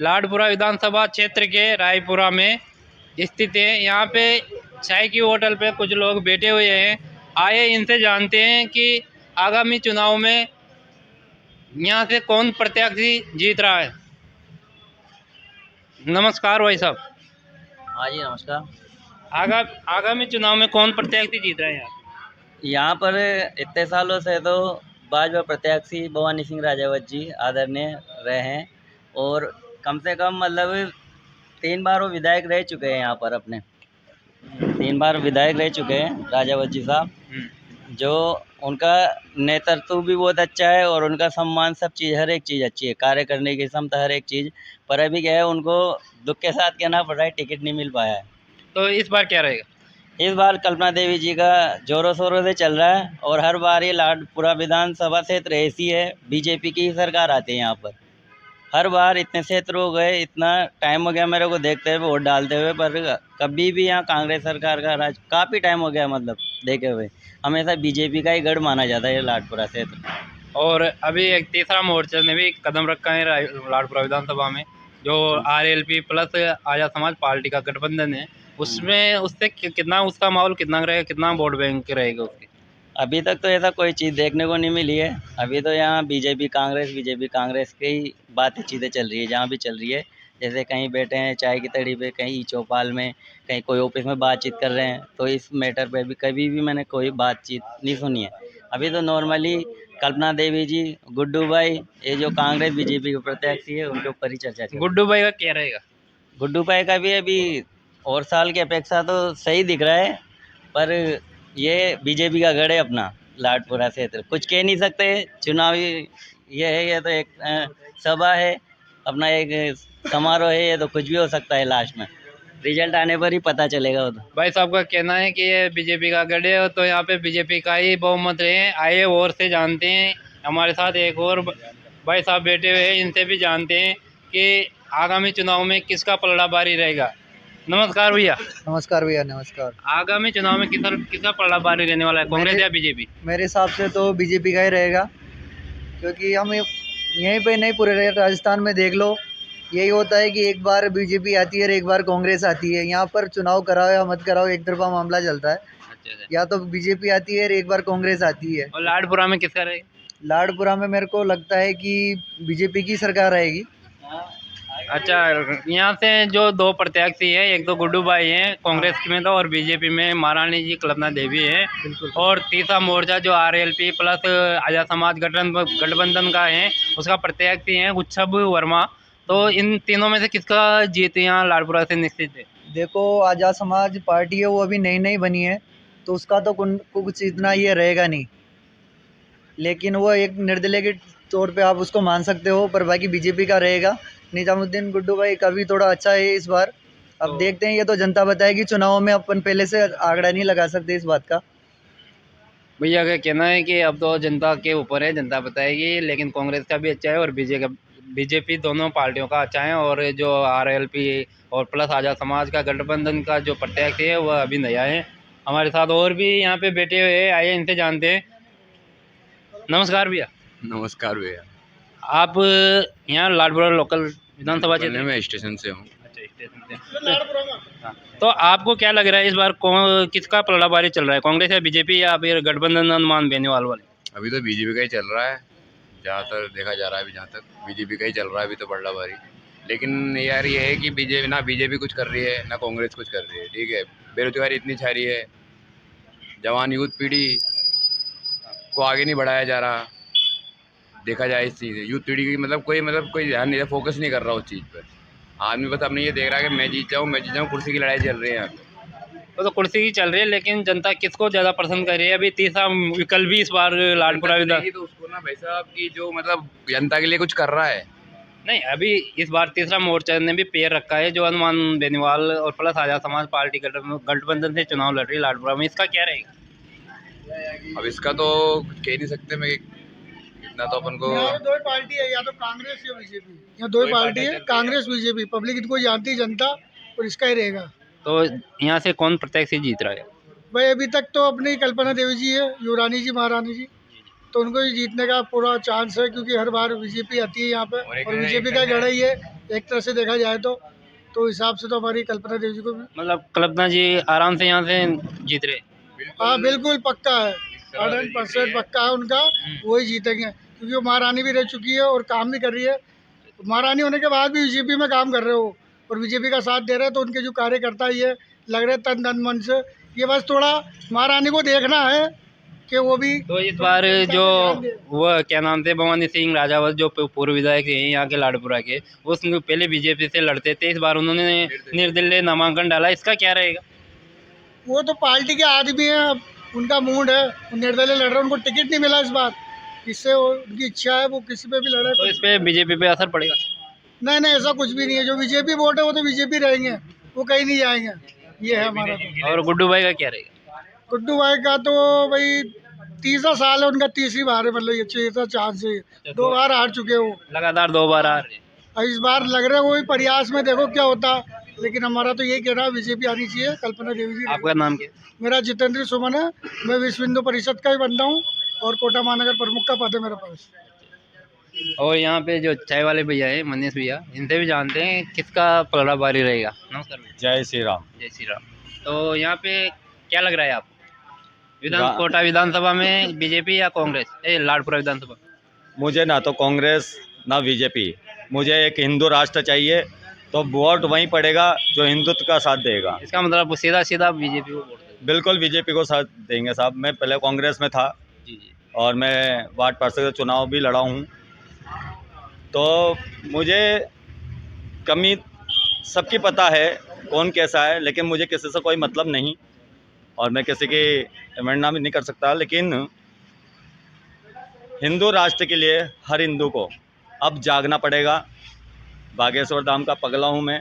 लाडपुरा विधानसभा क्षेत्र के रायपुरा में स्थित है। यहाँ पे चाय की होटल पे कुछ लोग बैठे हुए हैं। आइए इनसे जानते हैं कि आगामी चुनाव में यहाँ से कौन प्रत्याशी जीत रहा है। नमस्कार भाई साहब। हाँ जी नमस्कार। आगामी चुनाव में कौन प्रत्याशी जीत रहा है यहाँ? यहाँ पर इतने सालों से तो भाजपा प्रत्याशी भवानी सिंह राजावत जी आदरणीय रहे हैं और कम से कम मतलब 3 बार वो विधायक रह चुके हैं यहाँ पर अपने 3 बार विधायक रह चुके हैं राजावत जी साहब। जो उनका नेतृत्व भी बहुत अच्छा है और उनका सम्मान सब चीज़ हर एक चीज़ अच्छी है, कार्य करने की क्षमता हर एक चीज़। पर अभी क्या है उनको दुख के साथ कहना पड़ रहा है टिकट नहीं मिल पाया है। तो इस बार क्या रहेगा? इस बार कल्पना देवी जी का जोरों शोरों से चल रहा है और हर बार ये लाडपुरा विधानसभा क्षेत्र ऐसी है, बीजेपी की ही सरकार आती है यहाँ पर। हर बार इतने क्षेत्र हो गए, इतना टाइम हो गया मेरे को देखते हुए वोट डालते हुए, पर कभी भी यहाँ कांग्रेस सरकार का राज काफ़ी टाइम हो गया मतलब देखे हुए। हमेशा बीजेपी का ही गढ़ माना जाता है ये लाडपुरा क्षेत्र। और अभी एक तीसरा मोर्चा ने भी कदम रखा है लाडपुरा विधानसभा में, जो RLP plus Azad Samaj party का गठबंधन है। उसमें उससे कितना उसका माहौल कितना रहेगा, कितना वोट बैंक रहेगा उसकी? अभी तक तो ऐसा कोई चीज़ देखने को नहीं मिली है। अभी तो यहाँ बीजेपी कांग्रेस की ही बातें चीज़ें चल रही है जहाँ भी चल रही है। जैसे कहीं बैठे हैं चाय की तड़ी पे, कहीं चौपाल में, कहीं कोई ऑफिस में बातचीत कर रहे हैं, तो इस मैटर पे भी कभी भी मैंने कोई बातचीत नहीं सुनी है। अभी तो नॉर्मली कल्पना देवी जी, गुड्डू भाई, ये जो कांग्रेस बीजेपी के प्रत्याशी है उनके ऊपर ही चर्चा चल रही है। गुड्डू भाई का क्या रहेगा? गुड्डू भाई का भी अभी और साल की अपेक्षा तो सही दिख रहा है, पर ये बीजेपी का गढ़ है अपना लाडपुरा क्षेत्र, कुछ कह नहीं सकते। चुनावी ये है, ये तो एक सभा है, अपना एक समारोह है, ये तो कुछ भी हो सकता है। लास्ट में रिजल्ट आने पर ही पता चलेगा वो तो। भाई साहब का कहना है कि ये बीजेपी का गढ़ है, तो यहाँ पे बीजेपी का ही बहुमत है। आइए और से जानते हैं। हमारे साथ एक और भाई साहब बैठे हुए हैं, इनसे भी जानते हैं कि आगामी चुनाव में किसका पलड़ा भारी रहेगा। नमस्कार भैया। नमस्कार भैया, नमस्कार। आगामी चुनाव में किसका पलड़ा भारी रहने वाला है, कांग्रेस या बीजेपी? मेरे हिसाब से तो बीजेपी का ही रहेगा, क्योंकि हम यहीं पे नहीं, पूरे राजस्थान में देख लो, यही होता है कि एक बार बीजेपी आती है और एक बार कांग्रेस आती है। यहाँ पर चुनाव कराओ या मत कराओ, एक तरफा मामला चलता है। अच्छा। या तो बीजेपी आती है और एक बार कांग्रेस आती है। और लाडपुरा में किसका रहेगा? लाडपुरा में मेरे को लगता है कि बीजेपी की सरकार रहेगी। अच्छा, यहाँ से जो दो प्रत्याशी हैं, एक तो गुड्डू भाई हैं कांग्रेस में, तो और बीजेपी में महारानी जी कल्पना देवी है। और तीसरा मोर्चा जो आरएलपी प्लस आजाद समाज गठबंधन का है, उसका प्रत्याशी हैं उत्सव वर्मा। तो इन तीनों में से किसका जीत यहाँ लाडपुरा से निश्चित है? देखो, आजाद समाज पार्टी है, वो अभी नई नई बनी है, तो उसका तो कुछ इतना ये रहेगा नहीं, लेकिन वो एक निर्दलीय के तौर पे आप उसको मान सकते हो। पर बाकी बीजेपी का रहेगा। निजामुद्दीन गुड्डू भाई का भी थोड़ा अच्छा है इस बार। अब देखते हैं, ये तो जनता बताएगी चुनाव में, अपन पहले से आंकड़ा नहीं लगा सकते इस बात का। भैया का कहना है कि अब तो जनता के ऊपर है, जनता बताएगी। लेकिन कांग्रेस का भी अच्छा है और बीजेपी दोनों पार्टियों का अच्छा है। और जो आरएलपी और प्लस आजाद समाज का गठबंधन का जो प्रत्याशी है वह अभी नया है। हमारे साथ और भी यहाँ पे बैठे हुए हैं, आइए इनसे जानते हैं। नमस्कार भैया। नमस्कार भैया। आप यहाँ लाडपुरा लोकल विधानसभा क्षेत्र में स्टेशन से हूँ। अच्छा, स्टेशन से। हाँ। तो आपको क्या लग रहा है इस बार किसका पलड़ा भारी चल रहा है, कांग्रेस या बीजेपी या फिर गठबंधन अनुमान बेनीवाल वाले? अभी तो बीजेपी का ही चल रहा है, जहाँ तक देखा जा रहा है। अभी जहाँ तक बीजेपी का ही चल रहा है अभी तो पलड़ा भारी। लेकिन यार ये है कि बीजेपी कुछ कर रही है ना कांग्रेस कुछ कर रही है। ठीक है, बेरोजगारी इतनी छा रही है, जवान यूथ पीढ़ी को आगे नहीं बढ़ाया जा रहा। देखा जाए इस चीज़ यूथ पीढ़ी की कोई ध्यान नहीं, फोकस नहीं कर रहा उस चीज़ पर। आदमी बस अपने ये देख रहा है कि मैं जीत जाऊँ, कुर्सी की लड़ाई चल रही है यहाँ पे। तो कुर्सी की चल रही है, लेकिन जनता किसको ज़्यादा पसंद कर रही है? अभी तीसरा विकल्प भी इस बार लाडपुरा विधान तो उसको ना भाई साहब की जो जनता के लिए कुछ कर रहा है। नहीं, अभी इस बार तीसरा मोर्चा ने भी पैर रखा है, जो हनुमान बेनीवाल और प्लस आजाद समाज पार्टी गठबंधन से चुनाव लड़ रही है लाडपुरा में। इसका क्या रहेगा? अब इसका तो कुछ कह नहीं सकते मैं, इतना तो अपन को। दो पार्टी है, या तो कांग्रेस या बीजेपी, या दो पार्टी है, कांग्रेस बीजेपी। पब्लिक इनको जानती है जनता, और इसका ही रहेगा। तो यहाँ से कौन प्रत्याशी जीत रहा है? भाई अभी तक तो अपनी कल्पना देवी जी है, युवरानी जी, महारानी जी। तो उनको ही जीतने का पूरा चांस है, क्योंकि हर बार बीजेपी आती है यहाँ पे और बीजेपी का गढ़ ही है एक तरह से देखा जाए तो हिसाब से तो हमारी कल्पना देव जी को भी। मतलब कल्पना जी आराम से यहाँ से जीत रहे। हाँ बिल्कुल पक्का है, 100% पक्का है उनका, वही जीतेंगे, क्योंकि वो महारानी भी रह चुकी है और काम भी कर रही है। महारानी होने के बाद भी बीजेपी में काम कर रहे हो और बीजेपी का साथ दे रहे हैं, तो उनके जो कार्यकर्ता ये लग रहे तन धन मन से, ये बस थोड़ा महारानी को देखना है कि वो भी। तो इस बार जो वो क्या नाम थे भवानी सिंह राजावत जो पूर्व विधायक हैं यहाँ के लाडपुरा के, वो पहले बीजेपी से लड़ते थे, इस बार उन्होंने निर्दलीय नामांकन डाला, इसका क्या रहेगा? वो तो पार्टी के आदमी हैं, अब उनका मूड है, वो निर्दलीय लड़ रहे हैं, उनको टिकट नहीं मिला इस बार, इससे उनकी इच्छा है वो किसी पे भी लड़े। तो इस पे बीजेपी पे असर पड़ेगा? नहीं नहीं, ऐसा कुछ भी नहीं है, जो बीजेपी वोट है वो तो बीजेपी रहेंगे, वो कहीं नहीं जाएंगे, ये है हमारा। तो और गुड्डू भाई का क्या रहेगा? गुड्डू भाई का तो भाई तीसरा साल है उनका, तीसरी बार है, मतलब ये तीसरा चांस है, 2 बार हार चुके हो, लगातार 2 बार आ रहे हैं। और इस बार लग रहा है वही प्रयास में, देखो क्या होता, लेकिन हमारा तो यही कहना है बीजेपी आनी चाहिए, कल्पना देवी जी। आपका नाम क्या? मेरा जितेंद्र सुमन है, मैं विश्व हिंदू परिषद का ही बंदा हूँ और कोटा महानगर प्रमुख का पद है मेरे पास। और यहाँ पे जो चाय वाले भैया हैं मनीष भैया, इनसे भी जानते हैं किसका पलड़ा भारी रहेगा। नमस्कार भैया। जय श्री राम। जय श्री राम। तो यहाँ पे क्या लग रहा है आपको, कोटा विधानसभा में बीजेपी या कांग्रेस, लाडपुरा विधानसभा? मुझे ना तो कांग्रेस ना बीजेपी, मुझे एक हिंदू राष्ट्र चाहिए, तो वोट वहीं पड़ेगा जो हिंदुत्व का साथ देगा। इसका मतलब सीधा सीधा बीजेपी को वोट देंगे? बिल्कुल बीजेपी को साथ देंगे साहब। मैं पहले कांग्रेस में था जी जी। और मैं वार्ड पार्षद का चुनाव भी लड़ा हूँ, तो मुझे कमी सबकी पता है कौन कैसा है, लेकिन मुझे किसी से कोई मतलब नहीं और मैं किसी की अवहेलना भी नहीं कर सकता। लेकिन हिंदू राष्ट्र के लिए हर हिंदू को अब जागना पड़ेगा। बागेश्वर धाम का पगला हूँ मैं,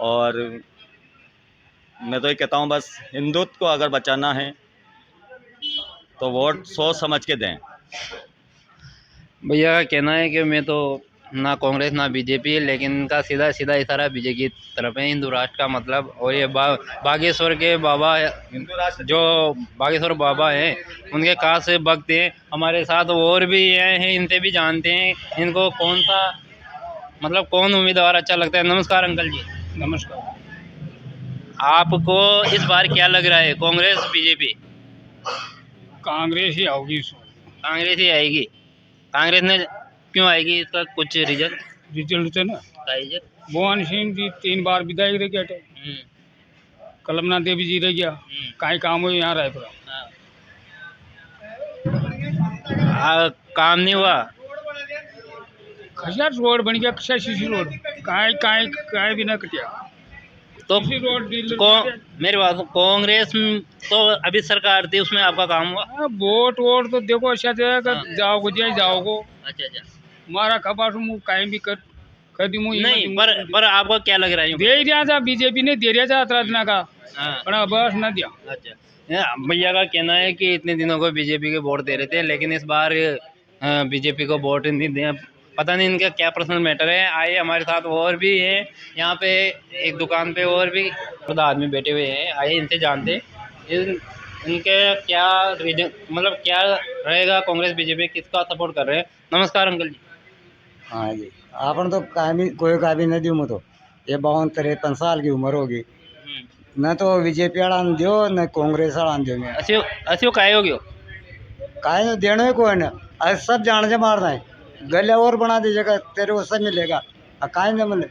और मैं तो ये कहता हूँ बस हिंदुत्व को अगर बचाना है तो वोट सोच समझ के दें। भैया का कहना है कि मैं तो ना कांग्रेस ना बीजेपी, लेकिन इनका सीधा सीधा इशारा बीजेपी की तरफ है, हिंदू राष्ट्र का मतलब। और ये बागेश्वर के बाबा, हिंदू राष्ट्र जो बागेश्वर बाबा हैं, उनके खास भक्त हैं। हमारे साथ और भी हैं, इनसे भी जानते हैं इनको कौन सा मतलब कौन उम्मीदवार अच्छा लगता है। नमस्कार अंकल जी। नमस्कार। आपको इस बार क्या लग रहा है, कांग्रेस बीजेपी? कांग्रेस ही आओगी। कांग्रेस ही आएगी। कांग्रेस ने क्यों आएगी, इसका कुछ रीजन? रिजल्ट है ना, भगवान सिंह जी 3 बार विधायक रह गया, कल्पना देवी जी रह गया, काई काम हो यहाँ रायपुरा। काम नहीं हुआ। खसियार रोड बन गया, खसियार सीसी रोड, काय भी ना कटिया। तो रोड मेरी बात, कांग्रेस तो अभी सरकार थी, उसमें आपका काम हुआ? वोट तो देखो अच्छा जाएगा, जाओगो जाओगो। अच्छा अच्छा। मारा खबर मुँह कायम भी कर दी मुँह नहीं, पर आपको क्या लग रहा है? दे दिया था बीजेपी ने, दे दिया था 18 दिन का, पर बस न दिया। अच्छा, भैया का कहना है कि इतने दिनों को बीजेपी के वोट दे रहे थे, लेकिन इस बार बीजेपी को वोट नहीं दिया। पता नहीं इनका क्या पर्सनल मैटर है। आइए हमारे साथ और भी है, यहाँ पे एक दुकान पे और भी आदमी बैठे हुए हैं, आइए इनसे जानते इनके क्या रीजन, मतलब क्या रहेगा, कांग्रेस बीजेपी किसका सपोर्ट कर रहे हैं। नमस्कार अंकल जी। हाँ जी, आपने तो कोई का भी नहीं दी, मैं तो ये 52-53 साल की उम्र होगी, न तो बीजेपी वाला दियो न कांग्रेस वाला दियो। मैं असो काय हो गयो, काहे देना है कोई ना, आज सब जान से मारना है, गले और बना दीजिएगा, तेरे को सब मिलेगा, काहे न मिले।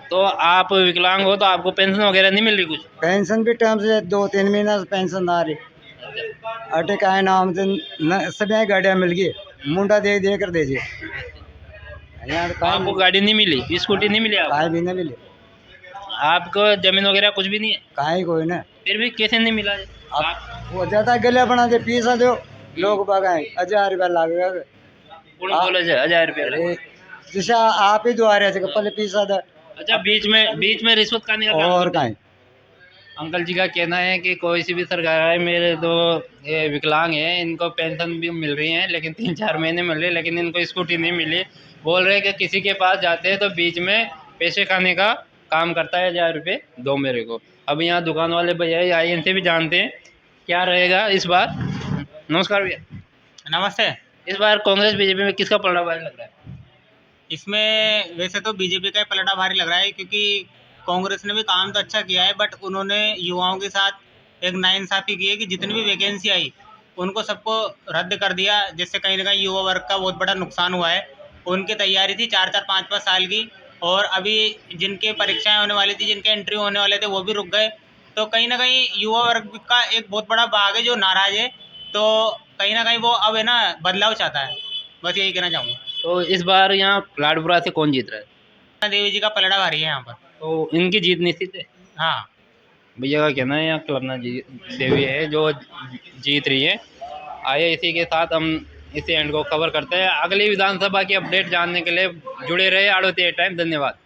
तो आप विकलांग हो तो आपको पेंशन वगैरह नहीं मिल रही? कुछ पेंशन भी टाइम से 2-3 महीना से पेंशन आ रही, अटे काहे नाम से सब यहाँ गाड़ियाँ मिल गई, मुंडा दे कर दीजिए। आपको गाड़ी नहीं मिली, स्कूटी नहीं मिली? काहे भी नहीं मिले, आपको जमीन वगैरह कुछ भी नहीं है? काहे कोई ना, फिर भी कैसे नहीं मिला? आप वो ज्यादा गले बना दे, पीसा दो लोग बगाए, 1000 रुपया लागेगा। कौन बोले 1000 रुपया? जैसे आप ही द्वारे पहले पीसा दे। अच्छा, बीच में रिश्वत खाने का काम और कहीं। अंकल जी का कहना है कि कोई सी भी सरकार है, मेरे दो ये विकलांग हैं, इनको पेंशन भी मिल रही है, लेकिन 3-4 महीने मिल रही है, लेकिन इनको स्कूटी नहीं मिली। बोल रहे हैं कि किसी के पास जाते हैं तो बीच में पैसे खाने का काम करता है, 1000 रुपये दो मेरे को। अब यहाँ दुकान वाले भैया आइए, इनसे भी जानते हैं क्या रहेगा इस बार। नमस्कार भैया। नमस्ते। इस बार कांग्रेस बीजेपी में किसका पलड़ा भारी लग रहा है? इसमें वैसे तो बीजेपी का ही पलड़ा भारी लग रहा है, क्योंकि कांग्रेस ने भी काम तो अच्छा किया है, बट उन्होंने युवाओं के साथ एक नाइंसाफ़ी की है कि जितनी भी वैकेंसी आई उनको सबको रद्द कर दिया, जिससे कहीं ना कहीं युवा वर्ग का बहुत बड़ा नुकसान हुआ है। उनकी तैयारी थी 4-4 5-5 साल की, और अभी जिनके परीक्षाएं होने वाली थी, जिनके इंटरव्यू होने वाले थे, वो भी रुक गए। तो कहीं ना कहीं युवा वर्ग का एक बहुत बड़ा भाग है जो नाराज़ है। तो कहीं ना कहीं वो अब है ना बदलाव चाहता है, बस यही कहना चाहूँगा। तो इस बार यहाँ लाडपुरा से कौन जीत रहा है? देवी जी का पलड़ा भारी है यहाँ पर। तो इनकी जीत निश्चित है। हाँ, भैया का कहना है यहाँ कल्पना जी देवी है जो जीत रही है। आइए इसी के साथ हम इसी एंड को कवर करते हैं। अगली विधानसभा की अपडेट जानने के लिए जुड़े रहे आड़ोती टाइम। धन्यवाद।